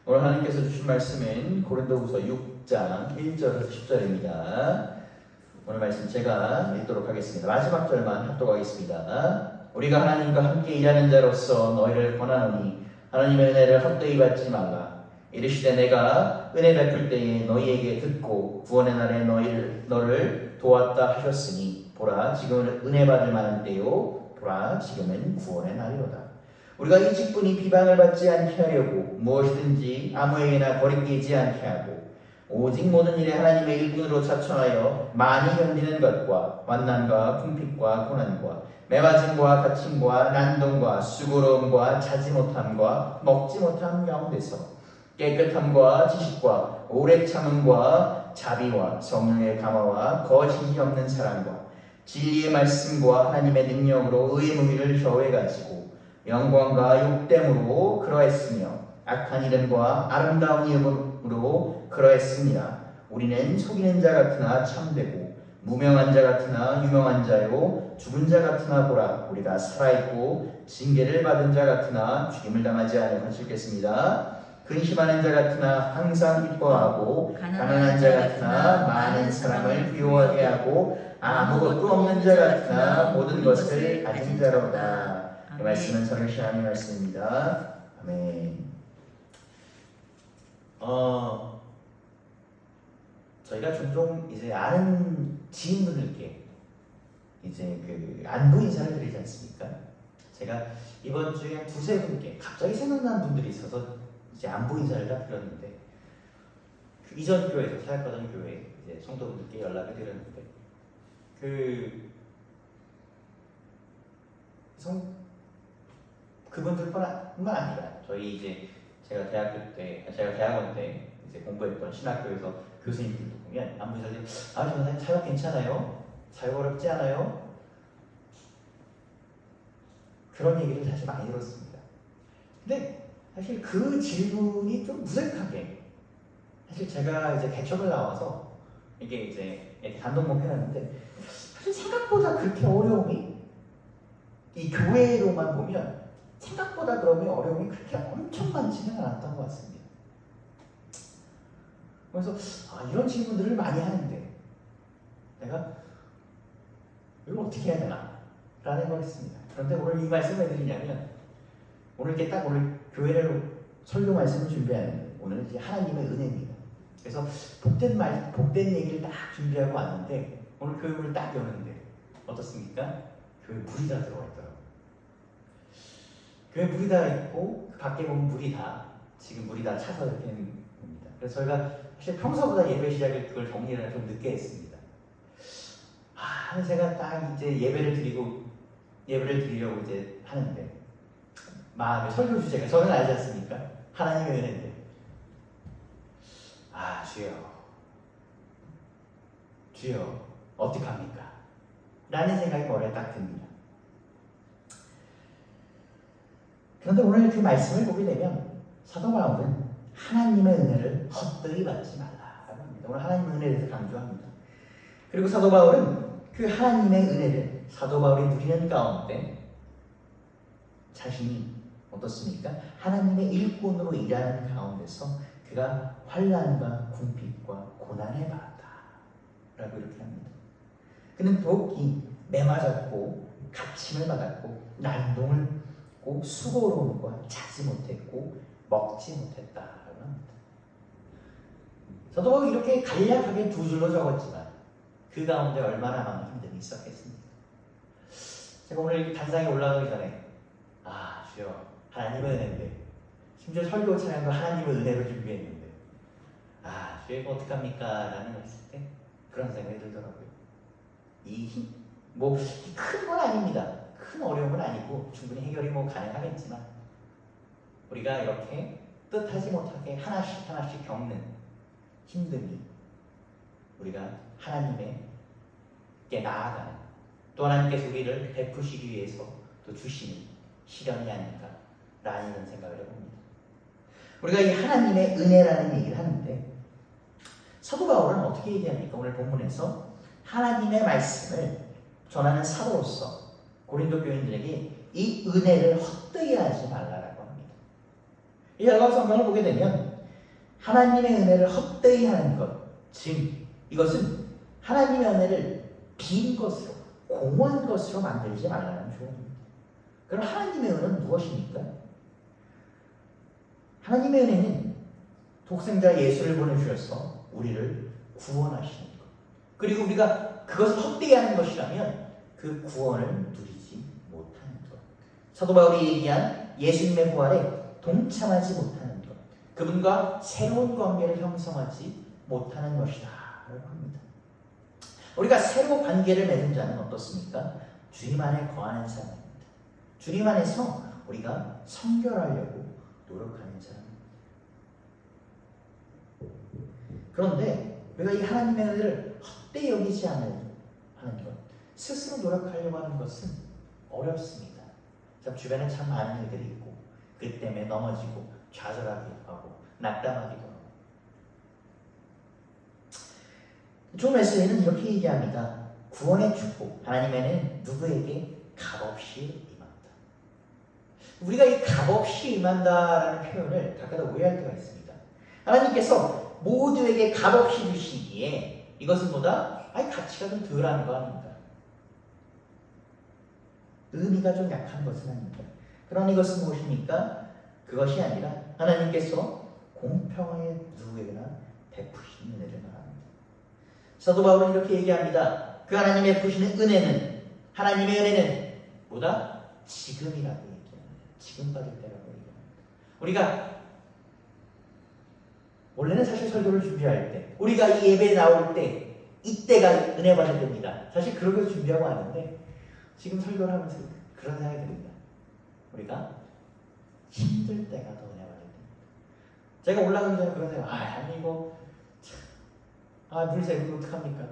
오늘 하나님께서 주신 말씀은 고린도후서 6장 1절에서 10절입니다. 오늘 말씀 제가 읽도록 하겠습니다. 마지막 절만 합독하겠습니다. 우리가 하나님과 함께 일하는 자로서 너희를 권하노니 하나님의 은혜를 헛되이 받지 말라. 이르시되 내가 은혜 베풀 때에 너희에게 듣고 구원의 날에 너를 도왔다 하셨으니 보라 지금은 은혜 받을 만한 때요 보라 지금은 구원의 날이로다. 우리가 이 직분이 비방을 받지 않게 하려고 무엇이든지 아무에게나 거리끼지 않게 하고 오직 모든 일에 하나님의 일꾼으로 자천하여 많이 견디는 것과 환난과 궁핍과 고난과 매맞음과 다침과 난동과 수고로움과 자지 못함과 먹지 못함 가운데서 깨끗함과 지식과 오래 참음과 자비와 성령의 감화와 거짓이 없는 사랑과 진리의 말씀과 하나님의 능력으로 의의 무기를 겨워가지고 영광과 욕됨으로 그러했으며 악한 이름과 아름다운 이름으로 그러했습니다. 우리는 속이는 자 같으나 참되고 무명한 자 같으나 유명한 자요 죽은 자 같으나 보라 우리가 살아있고 징계를 받은 자 같으나 죽임을 당하지 않을 것이겠습니다. 근심하는 자 같으나 항상 기뻐하고 가난한 자 같으나 많은 사람을 부요하게 하고 아무것도 없는 자 같으나 모든 것을 가진 자로다. 이 말씀은 성령의 하나님의 말씀입니다. 아멘. 저희가 종종 이제 아는 지인분들께 이제 그 안부 인사를 드리지 않습니까? 제가 이번 주에 두세 분께 갑자기 생각난 분들이 있어서 이제 안부 인사를 다 드렸는데 그 이전 교회에서 사역하던 교회 이제 성도분들께 연락을 드렸는데 그분들뿐만 아니라 저희 이제 제가 대학원 때 이제 공부했던 신학교에서 교수님들도 보면 안부 인사를 전사님 사역 괜찮아요? 사역 어렵지 않아요? 그런 얘기를 사실 많이 들었습니다. 근데 사실 그 질문이 좀 무색하게 사실 제가 이제 개척을 나와서 이게 이제 이렇게 단독목 해놨는데 사실 생각보다 그렇게 어려움이 이 교회로만 보면 생각보다 그러면 어려움이 그렇게 엄청 많지는 않았던 것 같습니다. 그래서 이런 질문들을 많이 하는데 내가 이걸 어떻게 해야 되나 라는 걸 했습니다. 그런데 오늘 이 말씀을 해드리냐면 오늘 이렇게 딱 오늘 교회를 설교 말씀을 준비하는 오늘 이제 하나님의 은혜입니다. 그래서 복된 얘기를 딱 준비하고 왔는데 오늘 교회 문을 딱 여는데 어떻습니까? 교회 물이 다 들어와 있더라고요. 교회 물이 다 있고 그 밖에 보면 물이 다 차서 이렇게 있는 겁니다. 그래서 저희가 사실 평소보다 예배 시작을 그걸 정리를 좀 늦게 했습니다. 제가 딱 이제 예배를 드리려고 이제 하는데 마음의 설교 주제가 저는 알지 않습니까? 하나님의 은혜인데 주여 어떡합니까? 라는 생각이 머리에 딱 듭니다. 그런데 오늘 그 말씀을 보게 되면 사도 바울은 하나님의 은혜를 헛되이 받지 말라라고 합니다. 오늘 하나님의 은혜에 대해서 강조합니다. 그리고 사도 바울은 그 하나님의 은혜를 사도 바울이 누리는 가운데 자신이 어떻습니까? 하나님의 일꾼으로 일하는 가운데서 그가 환난과 궁핍과 고난을 받았다 라고 이렇게 합니다. 그는 더욱이 매맞았고 갇힘을 받았고 난동을 받고 수고로움과 자지 못했고 먹지 못했다라고 합니다. 저도 이렇게 간략하게 두 줄로 적었지만 그 가운데 얼마나 많은 힘듦이 있었겠습니까? 제가 오늘 단상에 올라가기 전에 주여 하나님의 은혜인데 심지어 설교 찬양도 하나님의 은혜로 준비했는데 주여 이거 어떡합니까? 라는 걸 했을 때 그런 생각이 들더라고요. 큰 건 아닙니다. 큰 어려움은 아니고 충분히 해결이 가능하겠지만 우리가 이렇게 뜻하지 못하게 하나씩 겪는 힘듦이 우리가 하나님께 나아가는 또 하나님께서 우리를 베푸시기 위해서 또 주시는 시련이 아닐까라는 이런 생각을 해봅니다. 우리가 이 하나님의 은혜라는 얘기를 하는데 사도 바울은 어떻게 얘기합니까? 오늘 본문에서 하나님의 말씀을 전하는 사도로서 고린도 교인들에게 이 은혜를 헛되이 하지 말라라고 합니다. 이 헬라어 성경을 보게 되면 하나님의 은혜를 헛되이 하는 것, 즉 이것은 하나님의 은혜를 빈 것으로, 공허한 것으로 만들지 말라는 조언입니다. 그럼 하나님의 은혜는 무엇입니까? 하나님의 은혜는 독생자 예수를 보내주셔서 우리를 구원하시는 것, 그리고 우리가 그것을 헛되이 하는 것이라면 그 구원을 누리지 못하는 것, 사도 바울이 얘기한 예수님의 부활에 동참하지 못하는 것, 그분과 새로운 관계를 형성하지 못하는 것이다 라고 합니다. 우리가 새로 관계를 맺은 자는 어떻습니까? 주님 안에 거하는 사람입니다. 주님 안에서 우리가 성결하려고 노력하는 사람입니다. 그런데 우리가 이 하나님의 은혜를 헛되이 여기지 않으려고 하는 것, 스스로 노력하려고 하는 것은 어렵습니다. 참 주변에 참 많은 일들이 있고 그 때문에 넘어지고 좌절하기도 하고 낙담하기도 하고. 존 웨슬리는 이렇게 얘기합니다. 구원의 축복, 하나님에는 누구에게 값없이 임한다. 우리가 이 값없이 임한다라는 표현을 가끔 오해할 때가 있습니다. 하나님께서 모두에게 값없이 주시기에 이것은 뭐다? 가치가 좀 덜한 거 아닙니까? 의미가 좀 약한 것은 아닙니다. 그런 이것은 무엇입니까? 그것이 아니라 하나님께서 공평하게 누구에게나 베푸시는 은혜를 말합니다. 사도 바울은 이렇게 얘기합니다. 그 하나님의 베푸시는 은혜는, 하나님의 은혜는 뭐다? 지금이라고 얘기합니다. 지금 받을 때라고 얘기합니다. 우리가 원래는 사실 설교를 준비할 때, 우리가 이 예배에 나올 때, 이때가 은혜 받을 때입니다. 사실 그렇게 준비하고 왔는데 지금 설교를 하면서 그런 생각이 듭니다. 우리가 힘들 때가 더 은혜 받을 때입니다. 제가 올라가기 전에 그런 생각, 아니 이거 물새 이거 어떡합니까?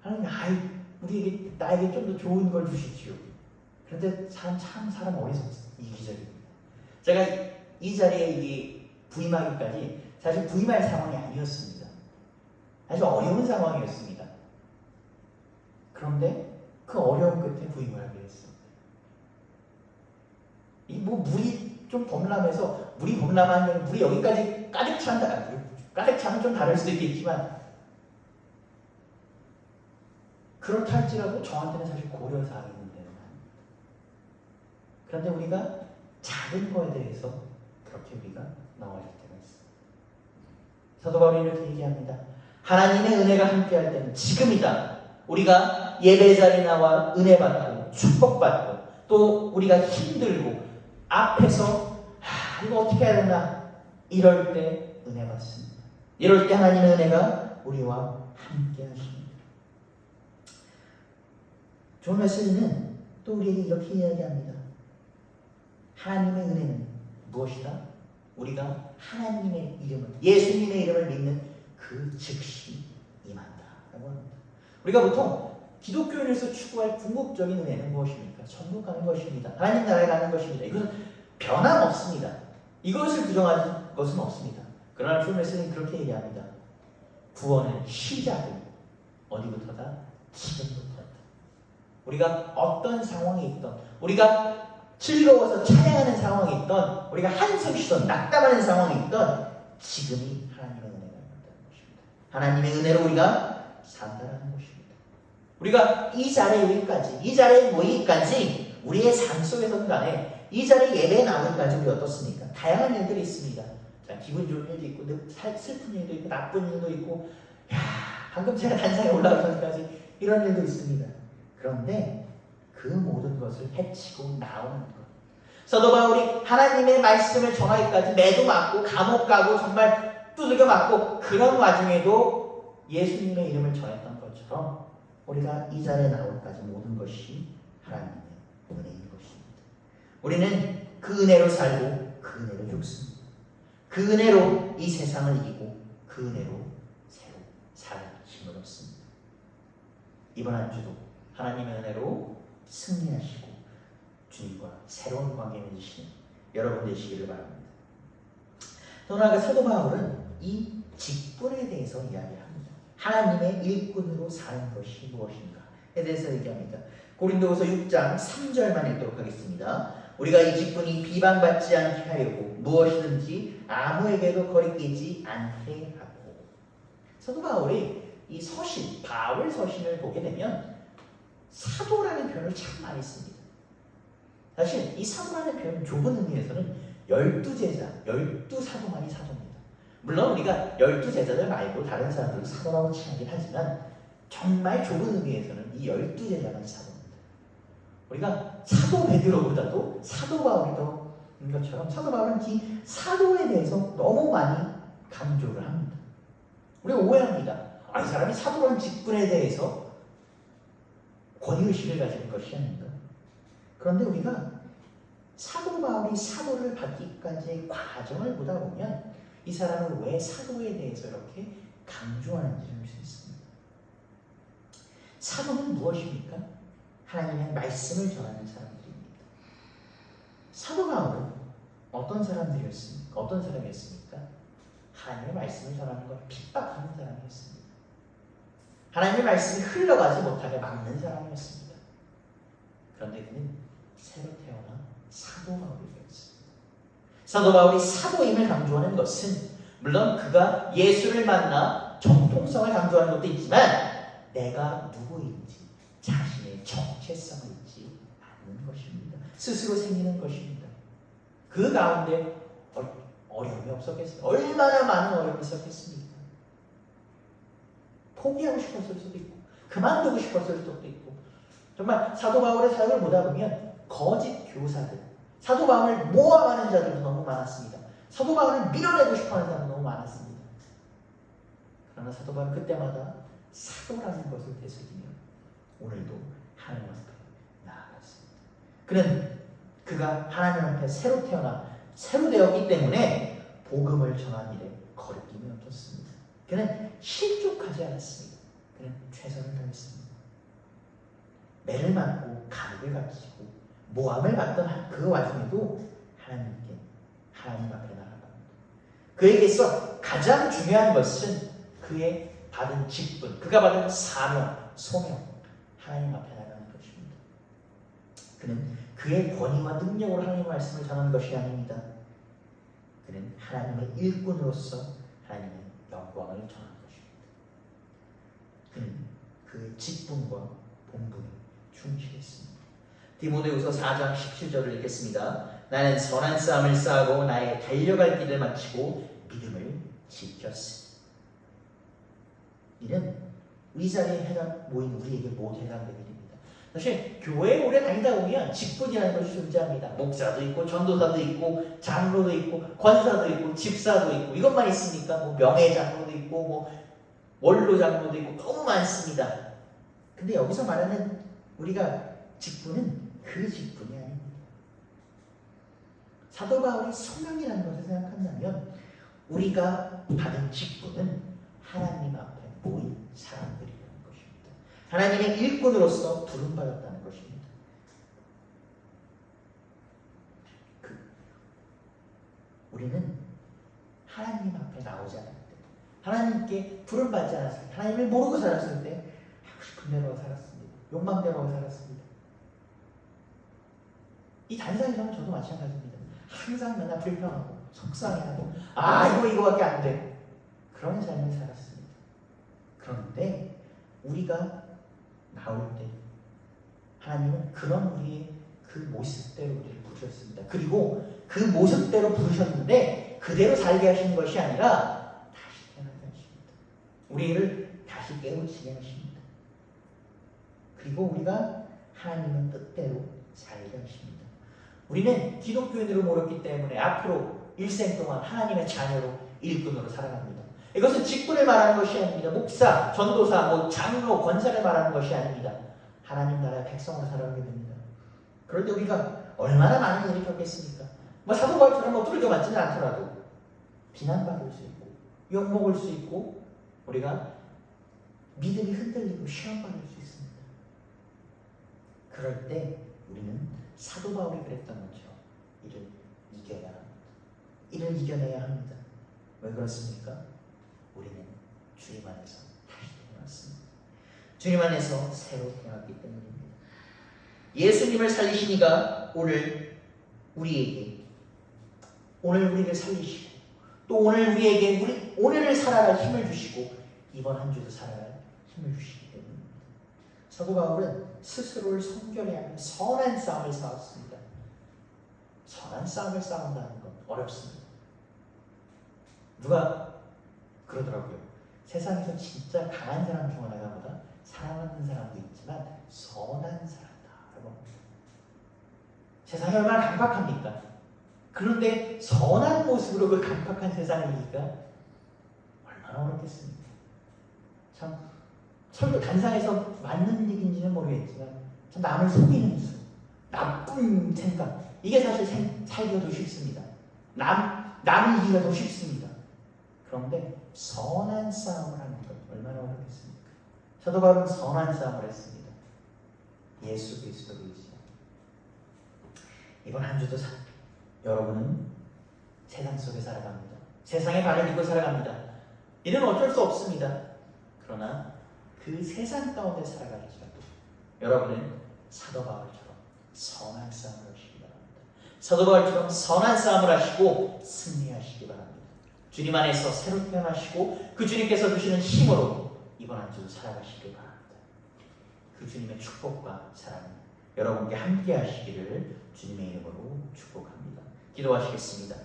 하나님, 우리에게 나에게 좀 더 좋은 걸 주시지요. 그런데 참 사람 어리석습니다. 이기적입니다. 제가 이 자리에 부임하기까지 사실 부임할 상황이 아니었습니다. 아주 어려운 상황이었습니다. 그런데 그 어려운 끝에 부임을 하게 됐습니다. 물이 좀 범람해서, 물이 범람하면 물이 여기까지 가득 차면 좀 다를 수도 있겠지만, 그렇다 할지라도 저한테는 사실 고려사항이 되는 겁니다. 그런데 우리가 작은 거에 대해서 그렇게 우리가 나와질 때가 있습니다. 사도 바울이 이렇게 얘기합니다. 하나님의 은혜가 함께할 때는 지금이다. 우리가 예배 자리에 나와 은혜 받고 축복받고, 또 우리가 힘들고 앞에서 이거 어떻게 해야 되나 이럴 때 은혜 받습니다. 이럴 때 하나님의 은혜가 우리와 함께 하십니다. 존 웨슬리는 또 우리에게 이렇게 이야기합니다. 하나님의 은혜는 무엇이다? 우리가 하나님의 이름을, 예수님의 이름을 믿는 그 즉시 임한다라고 합니다. 우리가 보통 기독교인에서 추구할 궁극적인 은혜는 무엇입니까? 천국 가는 것입니다. 하나님 나라에 가는 것입니다. 이것은 변함없습니다. 이것을 부정하는 것은 없습니다. 그러나 존 웨슬리는 그렇게 얘기합니다. 구원의 시작은 어디부터다? 지금부터다. 우리가 어떤 상황에 있던, 우리가 즐거워서 찬양하는 상황이 있던, 우리가 한숨 쉬던 낙담하는 상황이 있던, 지금이 하나님의 은혜가 있다는 것입니다. 하나님의 은혜로 우리가 산다라는 것입니다. 우리가 이 자리에 오기까지, 이 자리에 모이기까지, 우리의 삶 속에서는 간에 이 자리에 예배에 나오기까지 우리 어떻습니까? 다양한 일들이 있습니다. 자, 기분 좋은 일도 있고, 슬픈 일도 있고, 나쁜 일도 있고, 방금 제가 단상에 올라가기까지 이런 일도 있습니다. 그런데 그 모든 것을 해치고 나오는 것. 사도 바울이 하나님의 말씀을 전하기까지 매도 맞고 감옥 가고 정말 두들겨 맞고, 그런 와중에도 예수님의 이름을 전했던 것처럼 우리가 이 자리에 나올까지 모든 것이 하나님의 은혜인 것입니다. 우리는 그 은혜로 살고 그 은혜로 죽습니다. 그 은혜로 이 세상을 이기고 그 은혜로 새로 살 힘을 얻습니다. 이번 한 주도 하나님의 은혜로 승리하시고 주님과 새로운 관계 맺으시는 여러분 되시기를 바랍니다. 또 나아가 사도 바울은 이 직분에 대해서 이야기합니다. 하나님의 일꾼으로 사는 것이 무엇인가에 대해서 얘기합니다. 고린도후서 6장 3절만 읽도록 하겠습니다. 우리가 이 직분이 비방받지 않게 하려고 무엇이든지 아무에게도 거리끼지 않게 하고. 사도 바울이 이 서신, 바울 서신을 보게 되면 사도라는 표현을 참 많이 씁니다. 사실 이 사도라는 표현 좁은 의미에서는 12제자, 12사도만이 사도입니다. 물론 우리가 12제자들 말고 다른 사람들은 사도라고 칭하긴 하지만 정말 좁은 의미에서는 이 12제자만이 사도입니다. 우리가 사도 베드로보다도 사도 바울이 더 것처럼 사도 바울은 이 사도에 대해서 너무 많이 강조를 합니다. 우리가 오해합니다. 이 사람이 사도라는 직분에 대해서 권위의식을 가지는 것이 아닌가. 그런데 우리가 사도 바울이 사도를 받기까지의 과정을 보다 보면 이 사람은 왜 사도에 대해서 이렇게 강조하는지를 알 수 있습니다. 사도는 무엇입니까? 하나님의 말씀을 전하는 사람들입니다. 사도 바울은 어떤 사람들이었습니까? 어떤 사람이었습니까? 하나님의 말씀을 전하는 걸 핍박하는 사람이었습니다. 하나님의 말씀이 흘러가지 못하게 막는 사람이었습니다. 그런데 그는 새로 태어난 사도 바울이었습니다. 사도 바울이 사도임을 강조하는 것은 물론 그가 예수를 만나 정통성을 강조하는 것도 있지만 내가 누구인지 자신의 정체성을 잊지 않는 것입니다. 스스로 생기는 것입니다. 그 가운데 어려움이 없었겠습니까? 얼마나 많은 어려움이 있었겠습니까? 포기하고 싶었을 수도 있고 그만두고 싶었을 수도 있고 정말 사도 바울의 사역을 보다 보면 거짓 교사들, 사도 바울을 모함하는 자들도 너무 많았습니다. 사도 바울을 밀어내고 싶어하는 사람도 너무 많았습니다. 그러나 사도 바울은 그때마다 사도라는 것을 되새기며 오늘도 하나님 앞에 나아갔습니다. 그는 그가 하나님 앞에 새로 태어나 새로 되었기 때문에 복음을 전하는 일에 거리낌이 없었습니다. 그는 실족하지 않았습니다. 그는 최선을 다했습니다. 매를 맞고 간을 갇히고 모함을 받던 그 와중에도 하나님 앞에 나아갑니다. 그에게서 가장 중요한 것은 그의 받은 직분, 그가 받은 사명, 소명, 하나님 앞에 나가는 것입니다. 그는 그의 권위와 능력으로 하나님의 말씀을 전하는 것이 아닙니다. 그는 하나님의 일꾼으로서 하나님의 영광을 전하는 것입니다. 그는 그의 직분과 본분에 충실했습니다. 디모데후서 4장 17절을 읽겠습니다. 나는 선한 싸움을 싸우고 나의 달려갈 길을 마치고 믿음을 지켰으니. 이는 이 자리에 모인 우리에게 모두 해당되게 됩니다. 사실 교회에 오래 다니다 보면 직분이라는 것이 존재합니다. 목사도 있고 전도사도 있고 장로도 있고 권사도 있고 집사도 있고 이것만 있습니까? 명예장로도 있고 원로 장로도 있고 너무 많습니다. 근데 여기서 말하는 우리가 직분은 그 직분이 아닙니다. 사도 바울이 소명이라는 것을 생각한다면 우리가 받은 직분은 하나님 앞에 모인 사람들이라는 것입니다. 하나님의 일꾼으로서 부름받았다는 것입니다. 우리는 하나님 앞에 나오지 않을 때, 하나님께 부름받지 않았을 때, 하나님을 모르고 살았을 때 하고 싶은 대로 살았습니다. 욕망대로 살았습니다. 이 단상에서는 저도 마찬가지입니다. 항상 맨날 불평하고 속상해하고 이거밖에 안 돼. 그런 삶을 살았습니다. 그런데 우리가 나올 때 하나님은 그런 우리의 그 모습대로 우리를 부르셨습니다. 그리고 그 모습대로 부르셨는데 그대로 살게 하시는 것이 아니라 다시 태어나게 하십니다. 우리를 다시 깨우치게 하십니다. 그리고 우리가 하나님의 뜻대로 살게 하십니다. 우리는 기독교인으로 모였기 때문에 앞으로 일생 동안 하나님의 자녀로 일꾼으로 살아갑니다. 이것은 직분을 말하는 것이 아닙니다. 목사, 전도사, 장로, 권사를 말하는 것이 아닙니다. 하나님 나라의 백성으로 살아가게 됩니다. 그런데 우리가 얼마나 많은 일이 겪겠습니까? 사도 바울처럼 두들겨 맞지는 않더라도 비난받을 수 있고 욕먹을 수 있고 우리가 믿음이 흔들리고 시험받을 수 있습니다. 그럴 때 우리는 사도 바울이 그랬던 것처럼 이를 이겨야 합니다. 이를 이겨내야 합니다. 왜 그렇습니까? 우리는 주님 안에서 다시 태어났습니다. 주님 안에서 새로 태어났기 때문입니다. 예수님을 살리신 이가 오늘 우리에게 오늘 우리를 살리시고 또 오늘 우리에게 오늘을 살아갈 힘을 주시고 이번 한 주도 살아갈 힘을 주시기 때문입니다. 사도 바울은 스스로를 성결해하는 선한 싸움을 싸웠습니다. 선한 싸움을 싸운다는 건 어렵습니다. 누가 그러더라고요. 세상에서 진짜 강한 사람 중 하나가 사랑하는 사람도 있지만 선한 사람이다라고 합니다. 세상이 얼마나 강박합니까? 그런데 선한 모습으로 그 강박한 세상을 이기기가 얼마나 어렵겠습니까? 참 설교 단상에서 맞는 얘기인지는 모르겠지만 참 남을 속이는 수, 나쁜 생각 이게 사실 살기가 더 쉽습니다. 남을 이기기가 더 쉽습니다. 그런데 선한 싸움을 하는 것 얼마나 어렵겠습니까? 사도 바울은 선한 싸움을 했습니다. 예수 그리스도를 의지하고 이번 한 주도 여러분은 세상 속에 살아갑니다. 세상의 발을 딛고 살아갑니다. 이는 어쩔 수 없습니다. 그러나 그 세상 가운데 살아갈지라도 여러분은 사도 바울처럼 선한 싸움을 하시기 바랍니다. 사도 바울처럼 선한 싸움을 하시고 승리하시기 바랍니다. 주님 안에서 새로 태어나시고 그 주님께서 주시는 힘으로 이번 한 주도 살아가시길 바랍니다. 그 주님의 축복과 사랑이 여러분께 함께 하시기를 주님의 이름으로 축복합니다. 기도하시겠습니다.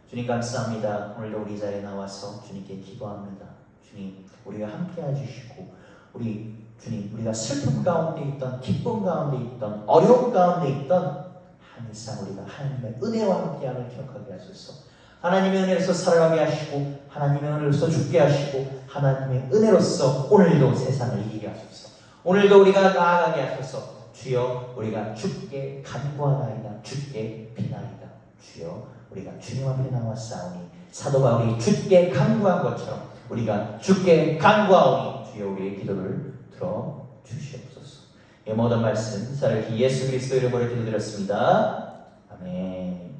주님 감사합니다. 오늘도 우리 자리에 나와서 주님께 기도합니다. 주님 우리가 함께 해주시고 주님 우리가 슬픔 가운데 있던 기쁨 가운데 있던 어려움 가운데 있던 항상 우리가 하나님의 은혜와 함께함을 기억하게 하소서. 하나님의 은혜로서 살아가게 하시고 하나님의 은혜로서 죽게 하시고 하나님의 은혜로서 오늘도 세상을 이기게 하소서. 오늘도 우리가 나아가게 하소서. 주여 우리가 주께 간구하나이다. 주께 비나이다. 주여 우리가 주님 앞에 나와 싸우니 사도 바울이 주께 간구한 것처럼 우리가 주께 간구하오니 주여 우리의 기도를 들어주시옵소서. 이 모든 말씀 살아계신 예수 그리스도 이름으로 기도드렸습니다. 아멘.